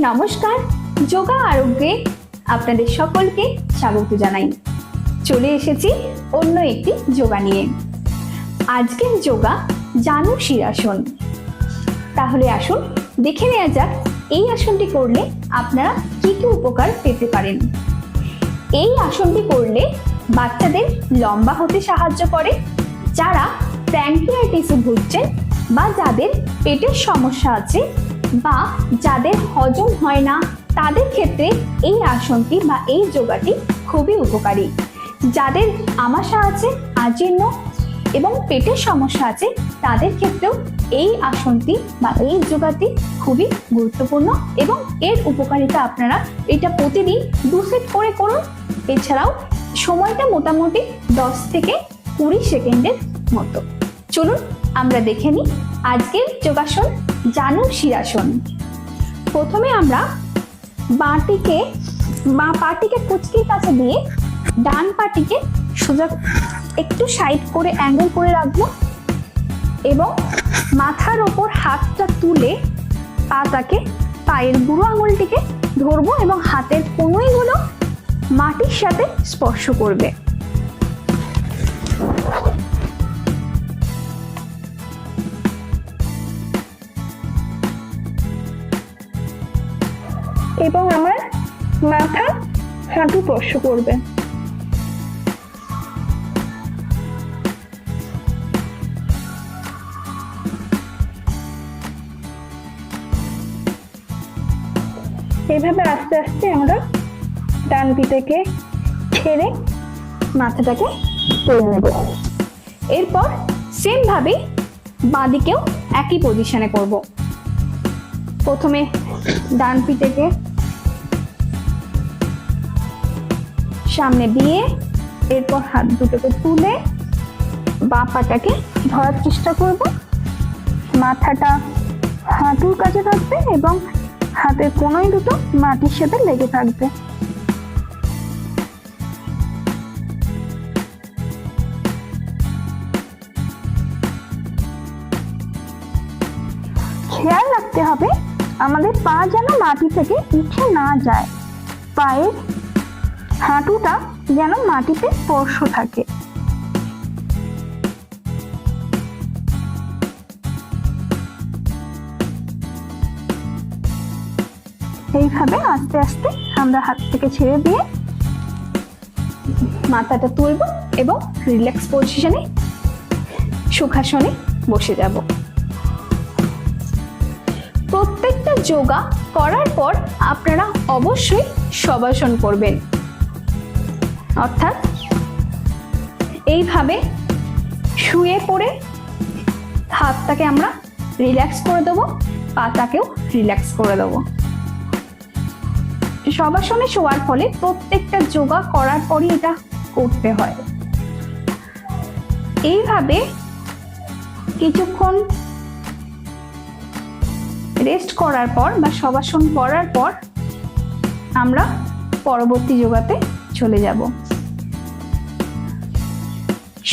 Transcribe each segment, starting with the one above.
নমস্কার, যোগা আরোগ্যে আপনাদের সকলকে স্বাগত জানাই। চলে এসেছি অন্য একটি যোগা নিয়ে। আজকের যোগা জানু শিরাসন। তাহলে আসুন দেখে নেওয়া যাক এই আসনটি করলে আপনারা কি কি উপকার পেতে পারেন। এই আসনটি করলে বাচ্চাদের লম্বা হতে সাহায্য করে, যারা প্যানক্রিয়াটিসে ভুগছেন বা যাদের পেটের সমস্যা আছে বা যাদের হজম হয় না, তাদের ক্ষেত্রে এই আসনটি বা এই যোগাটি খুবই উপকারী। যাদের আমাশা আছে, আজীর্ণ এবং পেটের সমস্যা আছে, তাদের ক্ষেত্রেও এই আসনটি বা এই যোগাটি খুবই গুরুত্বপূর্ণ এবং এর উপকারিতা আপনারা এটা প্রতিদিন 2 সেট করে করুন। এছাড়াও সময়টা মোটামুটি 10 থেকে 20 সেকেন্ডের মতো। চলুন আমরা দেখে নিই আজকের যোগাসন জানু শিরাসন। প্রথমে আমরা বাঁ পাটিকে কুচকির কাছে দিয়ে ডান পাটিকে সোজা একটু সাইড করে অ্যাঙ্গেল করে রাখবো এবং মাথার ওপর হাতটা তুলে পায়ের বুড়ো আঙুলটিকে ধরবো এবং হাতের কনুইগুলো মাটির সাথে স্পর্শ করবে। এবং আমার মাথা হাঁটু স্পর্শ করবে। এইভাবে আস্তে আস্তে আমরা ডান পিঠেকে ছেড়ে মাথাটাকে তুলে নেব। এরপর সেম ভাবে বাঁদিকেও একই পজিশনে করব। প্রথমে ডান পিঠেকে সামনে দিয়ে এরপর হাত দুটোকে তুলে বাঁ পাটাকে ধরার চেষ্টা করব। মাথাটা হাঁটুর কাছে থাকবে এবং হাতের কোনোই দুটো মাটির সাথে লেগে থাকবে। খেয়াল রাখতে হবে আমাদের পা যেন মাটি থেকে উঠে না যায়, পায়ের হাঁটুটা যেন মাটিতে স্পর্শ থাকে। এইভাবে আস্তে আস্তে আমরা হাত থেকে ছেড়ে দিয়ে মাথাটা তুলব এবং রিল্যাক্স পজিশনে সুখাসনে বসে যাব। প্রত্যেকটা যোগা করার পর আপনারা অবশ্যই শবাসন করবেন, অর্থাৎ এইভাবে শুয়ে পড়ে হাতটাকে আমরা রিল্যাক্স করে দেবো, পাটাকেও রিল্যাক্স করে দেবো। শবাসনে শোয়ার ফলে প্রত্যেকটা যোগা করার পরই এটা করতে হয়। এইভাবে কিছুক্ষণ রেস্ট করার পর বা শবাসন করার পর আমরা পরবর্তী যোগাতে চলে যাব।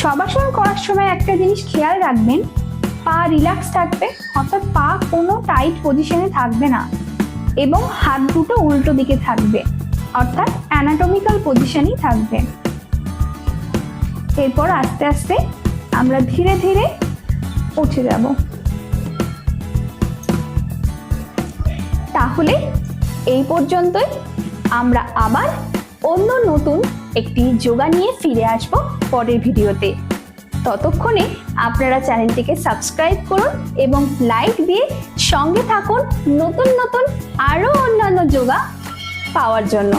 শবাসন করার সময় একটা জিনিস খেয়াল রাখবেন, পা রিল্যাক্স থাকবে, অর্থাৎ পা কোনো টাইট পজিশনে থাকবে না এবং হাত দুটো উল্টো দিকে থাকবে, অর্থাৎ অ্যানাটমিক্যাল পজিশনই থাকবে। এরপর আস্তে আস্তে আমরা ধীরে ধীরে উঠে যাব। তাহলে এই পর্যন্তই। আমরা আবার অন্য নতুন একটি যোগা নিয়ে ফিরে আসব পরের ভিডিওতে। ততক্ষণে আপনারা চ্যানেলটিকে সাবস্ক্রাইব করুন এবং লাইক দিয়ে সঙ্গে থাকুন নতুন নতুন আরো অন্যান্য যোগা পাওয়ার জন্য।